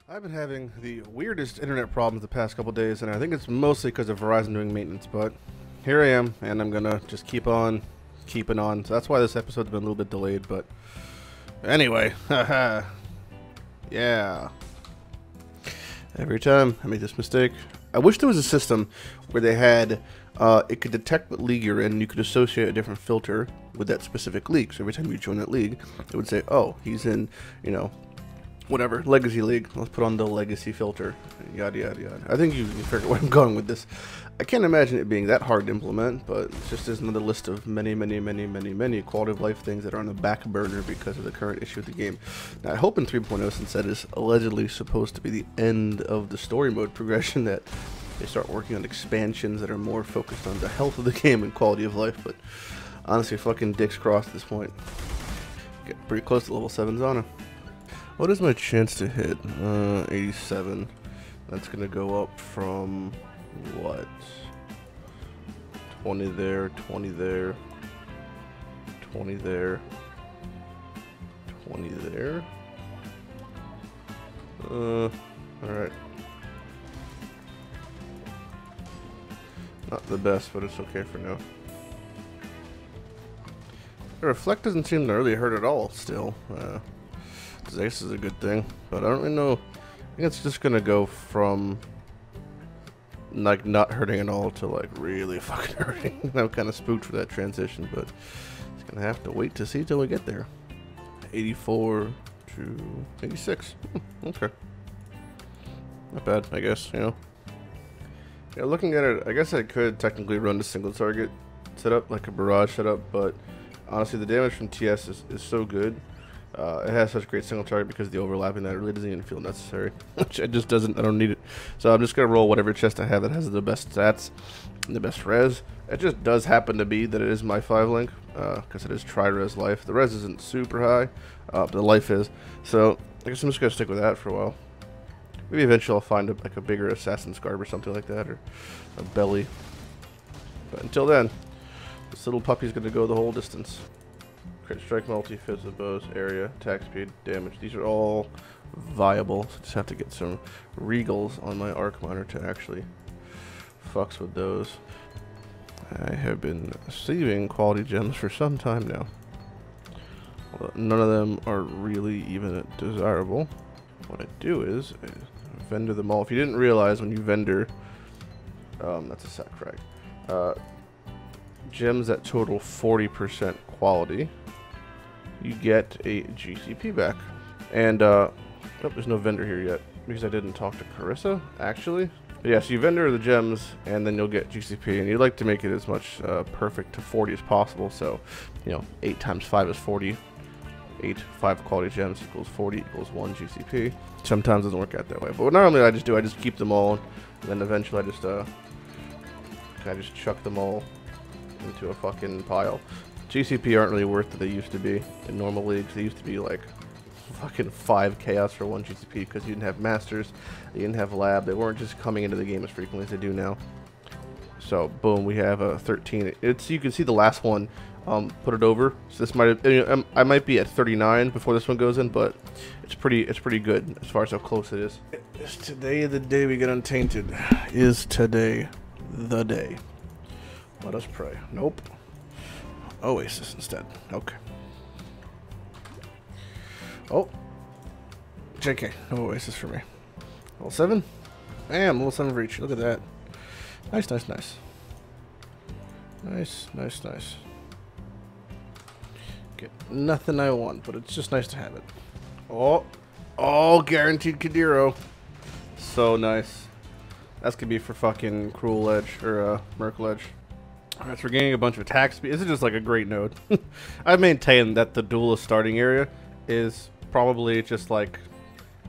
I've been having the weirdest internet problems the past couple days, and I think it's mostly because of Verizon doing maintenance, but here I am, and I'm gonna just keep on keeping on. So that's why this episode's been a little bit delayed, but anyway, haha. Yeah. Every time I make this mistake, I wish there was a system where they had, it could detect what league you're in, and you could associate a different filter with that specific league. So every time you join that league, it would say, oh, he's in, you know, whatever, Legacy League. Let's put on the Legacy filter. Yada, yada, yada. I think you figure where I'm going with this. I can't imagine it being that hard to implement, but it's just there's another list of many quality of life things that are on the back burner because of the current issue of the game. Now, I hope in 3.0, since that is allegedly supposed to be the end of the story mode progression, that they start working on expansions that are more focused on the health of the game and quality of life, but honestly, fucking dicks crossed at this point. Get pretty close to level 7 Zana. What is my chance to hit? 87. That's gonna go up from what? 20 there, 20 there, 20 there, 20 there. Alright. Not the best, but it's okay for now. The reflect doesn't seem to really hurt at all still. This is a good thing, but I don't really know. I think it's just gonna go from like not hurting at all to like really fucking hurting. I'm kind of spooked for that transition, but it's gonna have to wait to see till we get there. 84 to 86. Okay, not bad, I guess. You know. Yeah, looking at it, I guess I could technically run the single target setup like a barrage setup, but honestly, the damage from TS is so good. It has such great single target because of the overlapping that it really doesn't even feel necessary. Which it just doesn't, I don't need it. So I'm just going to roll whatever chest I have that has the best stats and the best res. It just does happen to be that it is my 5-link, because it is tri-res life. The res isn't super high, but the life is. So I guess I'm just going to stick with that for a while. Maybe eventually I'll find like a bigger assassin's garb or something like that, or a belly. But until then, this little puppy's going to go the whole distance. Crit strike, multi, fizz of bows, area, attack speed, damage. These are all viable. So just have to get some regals on my arc miner to actually fucks with those. I have been saving quality gems for some time now. Although none of them are really even desirable. What I do is I vendor them all. If you didn't realize, when you vendor, that's a sack frag. Gems that total 40% quality, you get a GCP back. And oh, there's no vendor here yet because I didn't talk to Carissa actually. But yeah, so you vendor the gems and then you'll get GCP, and you'd like to make it as much perfect to 40 as possible. So, you know, 8 times 5 is 40. 5 quality gems equals 40 equals 1 GCP. Sometimes it doesn't work out that way, but what normally I just keep them all, and then eventually I just chuck them all into a fucking pile. GCP aren't really worth what they used to be in normal leagues. They used to be like fucking 5 chaos for 1 GCP because you didn't have masters, you didn't have lab. They weren't just coming into the game as frequently as they do now. So boom, we have a 13. It's, you can see the last one. Put it over. So this might have, I might be at 39 before this one goes in, but it's pretty good as far as how close it is. Is today the day we get untainted? Is today the day? Let us pray. Nope. Oasis instead. Okay. Oh. JK. No Oasis for me. Level 7? Bam, level 7 for each. Look at that. Nice, nice, nice. Nice, nice, nice. Get nothing I want, but it's just nice to have it. Oh, guaranteed Kadiro. So nice. That's gonna be for fucking Cruel Edge, or Merc Ledge. Alright, so we're getting a bunch of attack speed. This is just like a great node. I've maintained that the duelist starting area is probably just like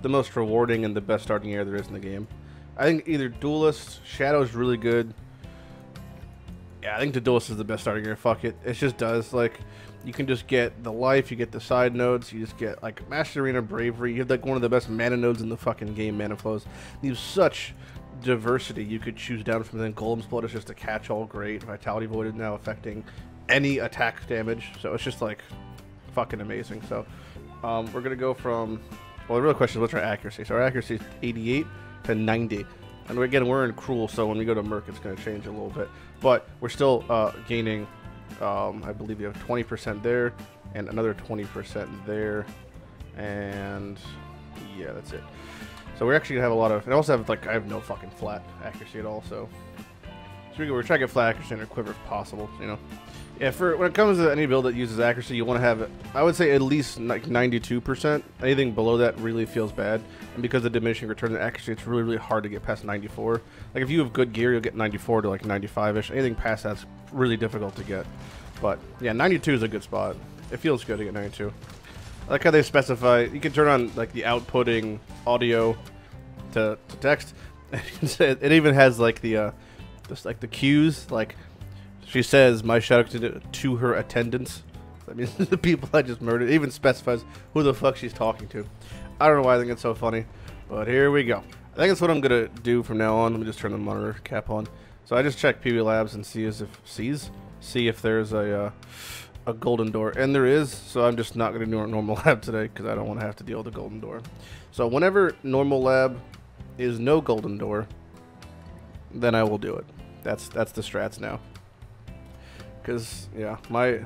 the most rewarding and the best starting area there is in the game. I think either duelist, Shadow's really good. Yeah, I think the duelist is the best starting area. Fuck it. It just does. Like, you can just get the life, you get the side nodes, you just get like Master Arena Bravery. You have like one of the best mana nodes in the fucking game, mana flows. You have such diversity you could choose down from. Then Golem's Blood is just a catch-all great. Vitality Void is now affecting any attack damage, so it's just like fucking amazing. So we're gonna go from Well, the real question is what's our accuracy? So our accuracy is 88 to 90. And again, we're in cruel, so when we go to merc, it's going to change a little bit. But we're still gaining, I believe you have 20% there, and another 20% there, and yeah, that's it. So we're actually going to have a lot of, and I also have, like, I have no fucking flat accuracy at all, so we're trying to get flat accuracy in our quiver if possible, you know. Yeah, when it comes to any build that uses accuracy, you want to have, I would say, at least like 92%. Anything below that really feels bad. And because of diminishing return to accuracy, it's really, really hard to get past 94. Like, if you have good gear, you'll get 94 to like 95-ish. Anything past that's really difficult to get. But, yeah, 92 is a good spot. It feels good to get 92. I like how they specify, you can turn on, like, the outputting audio to text. It even has, like, the, just, like, the cues, like, she says, my shout out to her attendants. That means the people I just murdered. It even specifies who the fuck she's talking to. I don't know why I think it's so funny, but here we go. I think that's what I'm going to do from now on. Let me just turn the monitor cap on. So I just checked PB Labs and see if there's a golden door. And there is, so I'm just not going to do a normal lab today because I don't want to have to deal with the golden door. So whenever normal lab is no golden door, then I will do it. That's the strats now. Because, yeah, my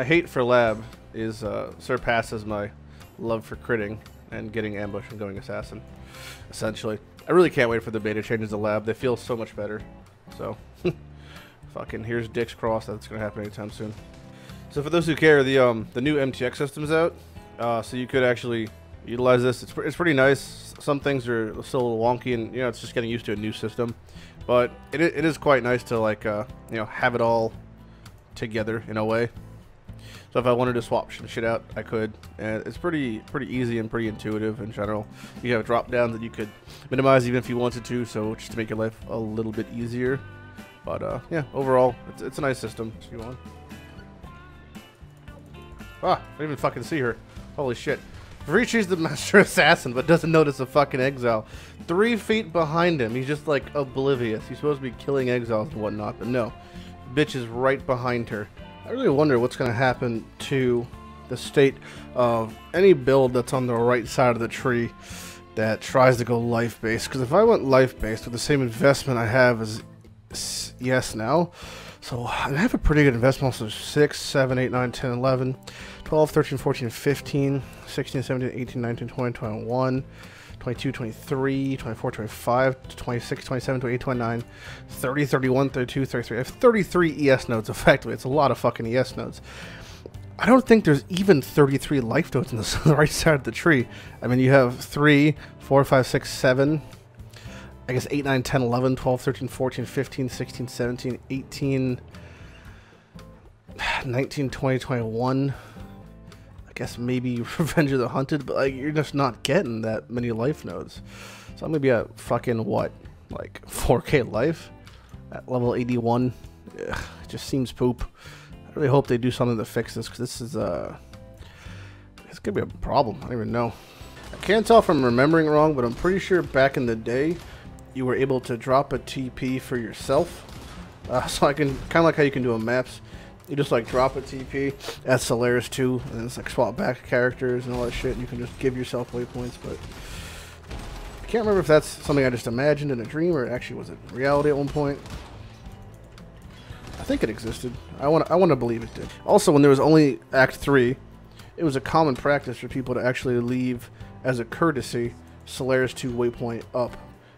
hate for lab is surpasses my love for critting and getting ambush and going assassin, essentially. I really can't wait for the beta changes to lab. They feel so much better. So, fucking here's Dick's Cross. That's going to happen anytime soon. So for those who care, the new MTX system's out. So you could actually utilize this. It's pretty nice. Some things are still a little wonky, and, you know, it's just getting used to a new system. But it is quite nice to, like, you know, have it all together in a way. So if I wanted to swap some shit out, I could, and it's pretty easy and pretty intuitive in general. You have drop downs that you could minimize even if you wanted to, so just to make your life a little bit easier. But yeah, overall it's a nice system. See one. Ah, I didn't even fucking see her. Holy shit. Reaches the master assassin but doesn't notice a fucking exile 3 feet behind him. He's just like oblivious. He's supposed to be killing exiles and whatnot, but no. Bitch is right behind her. I really wonder what's going to happen to the state of any build that's on the right side of the tree that tries to go life-based. Because if I went life-based with the same investment I have as yes now, so I have a pretty good investment. So 6, 7, 8, 9, 10, 11, 12, 13, 14, 15, 16, 17, 18, 19, 20, 21, 22, 23, 24, 25, 26, 27, 28, 29, 30, 31, 32, 33. I have 33 ES nodes, effectively. It's a lot of fucking ES nodes. I don't think there's even 33 life nodes on the right side of the tree. I mean, you have 3, 4, 5, 6, 7, I guess 8, 9, 10, 11, 12, 13, 14, 15, 16, 17, 18, 19, 20, 21. I guess maybe Revenge of the Hunted, but like you're just not getting that many life nodes. So I'm gonna be at fucking what, like 4K life at level 81. Ugh, it just seems poop. I really hope they do something to fix this, because this is it's gonna be a problem. I don't even know. I can't tell if I'm remembering wrong, but I'm pretty sure back in the day you were able to drop a TP for yourself. So I can kind of like how you can do on maps. You just like drop a TP at Solaris 2, and it's like swap back characters and all that shit, and you can just give yourself waypoints. But I can't remember if that's something I just imagined in a dream or it actually was a reality at one point. I think it existed. I want to believe it did. Also, when there was only Act 3, it was a common practice for people to actually leave as a courtesy Solaris 2 waypoint up,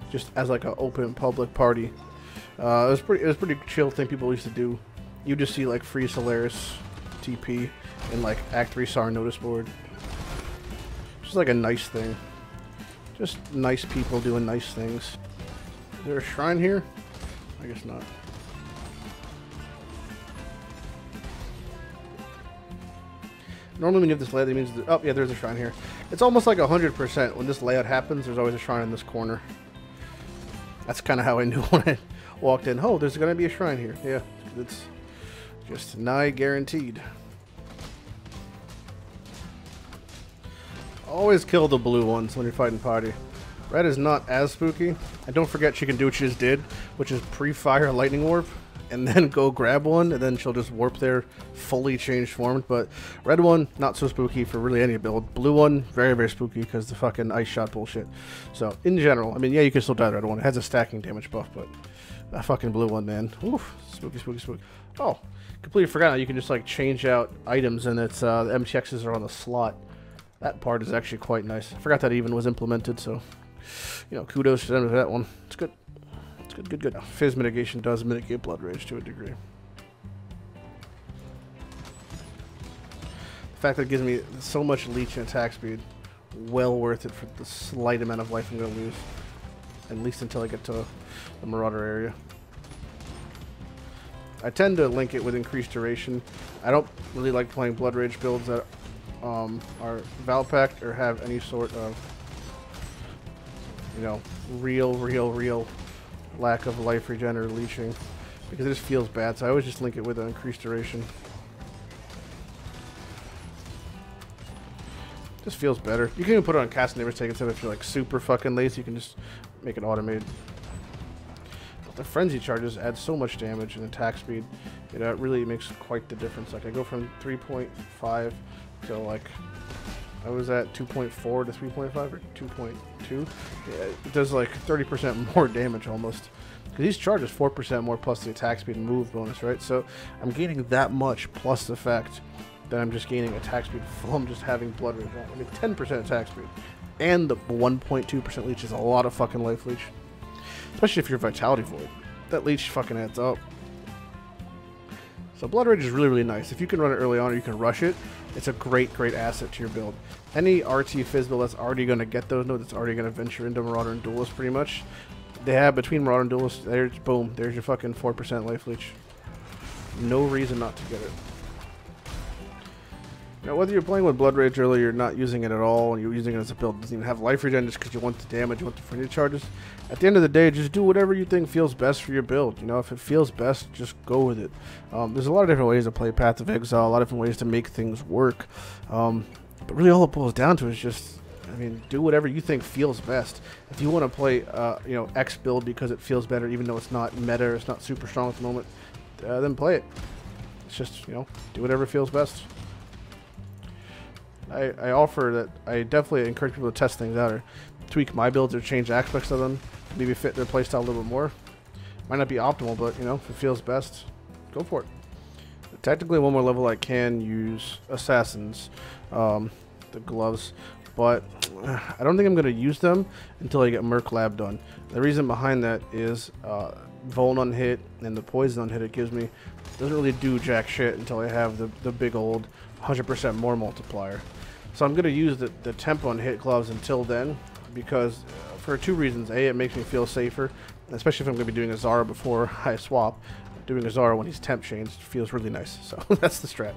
just as like an open public party. It was pretty chill thing people used to do. You just see like free Solaris TP in like Act 3 SAR notice board. Just like a nice thing. Just nice people doing nice things. Is there a shrine here? I guess not. Normally when you have this layout, that means oh yeah, there's a shrine here. It's almost like 100%. When this layout happens, there's always a shrine in this corner. That's kind of how I knew when I walked in. Oh, there's gonna be a shrine here. Yeah, it's just nigh guaranteed. Always kill the blue ones when you're fighting party. Red is not as spooky. And don't forget she can do what she just did, which is pre-fire lightning warp. and then go grab one, and then she'll just warp there, fully changed form. But red one, not so spooky for really any build. Blue one, very, very spooky because the fucking ice shot bullshit. So, in general, I mean, yeah, you can still die the red one. It has a stacking damage buff, but that fucking blue one, man. Oof, spooky, spooky, spooky. Oh, completely forgot. You can just, like, change out items, and it's, the MTXs are on the slot. That part is actually quite nice. I forgot that even was implemented, so, you know, kudos to them for that one. It's good. It's good, good, good. Fizz mitigation does mitigate blood rage to a degree. The fact that it gives me so much leech and attack speed, well worth it for the slight amount of life I'm going to lose. At least until I get to the Marauder area. I tend to link it with increased duration. I don't really like playing blood rage builds that are Valpacked or have any sort of, you know, real lack of life regen or leeching, because it just feels bad. So I always just link it with an increased duration. Just feels better. You can even put it on cast neighbors take instead if you're like super fucking lazy. You can just make it automated. But the frenzy charges add so much damage and attack speed. It really makes quite the difference. Like I go from 3.5 to like I was at 2.4 to 3.5 or 2.2. Yeah, it does like 30% more damage almost. Because these charges 4% more plus the attack speed and move bonus, right? So I'm gaining that much plus the fact that I'm just gaining attack speed from just having blood rage on. I mean 10% attack speed. And the 1.2% leech is a lot of fucking life leech. Especially if you're Vitality Void. That leech fucking adds up. So blood rage is really, really nice. If you can run it early on or you can rush it, it's a great, great asset to your build. Any RT Fizz build that's already going to get those nodes, that's already going to venture into Marauder and Duelist pretty much. They have between Marauder and Duelist, there's boom, there's your fucking 4% life leech. No reason not to get it. Now, whether you're playing with Blood Rage early or not using it at all, and you're using it as a build that doesn't even have life regen just because you want the damage, you want the frenzy charges, at the end of the day, just do whatever you think feels best for your build. You know, if it feels best, just go with it. There's a lot of different ways to play Path of Exile, a lot of different ways to make things work. But really all it boils down to is just, I mean, do whatever you think feels best. If you want to play, you know, X build because it feels better, even though it's not meta or it's not super strong at the moment, then play it. It's just, you know, do whatever feels best. I offer that I definitely encourage people to test things out or tweak my builds or change aspects of them, maybe fit their playstyle a little bit more. Might not be optimal, but you know, if it feels best, go for it. Technically, one more level I can use Assassins, the gloves, but I don't think I'm going to use them until I get Merc Lab done. The reason behind that is Vuln on hit and the Poison on hit it gives me doesn't really do jack shit until I have the big old 100% more multiplier. So I'm going to use the temp on hit gloves until then, because for two reasons. A, it makes me feel safer, especially if I'm going to be doing a Zara before I swap. Doing a Zara when he's temp changed feels really nice, so that's the strat.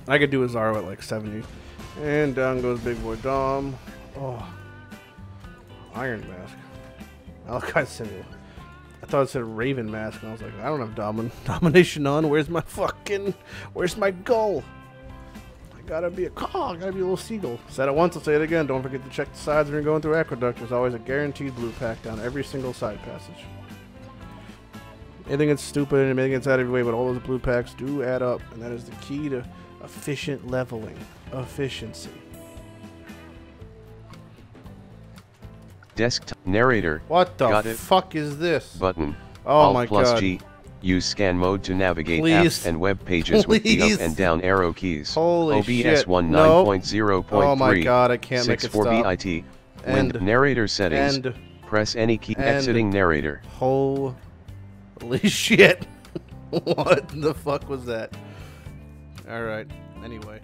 I could do a Zara at like 70. And down goes Big Boy Dom. Oh. Iron Mask. Malachi Simula. I thought it said Raven Mask, and I was like, I don't have domination on. Where's my goal? I gotta be a cog. I gotta be a little seagull. Said it once, I'll say it again. Don't forget to check the sides when you're going through Aqueduct. There's always a guaranteed blue pack down every single side passage. Anything that's stupid and anything that's out of your way, but all those blue packs do add up, and that is the key to efficient leveling. Efficiency. Desktop narrator. What the fuck is this? Button. Oh Alt my plus god. G. Use scan mode to navigate Please. apps and web pages with the up and down arrow keys. Holy OBS shit. 19.0.3. Oh my god, I can't make it stop. BIT. When narrator settings. Press any key. Exiting narrator. Holy shit. What the fuck was that? Alright, anyway.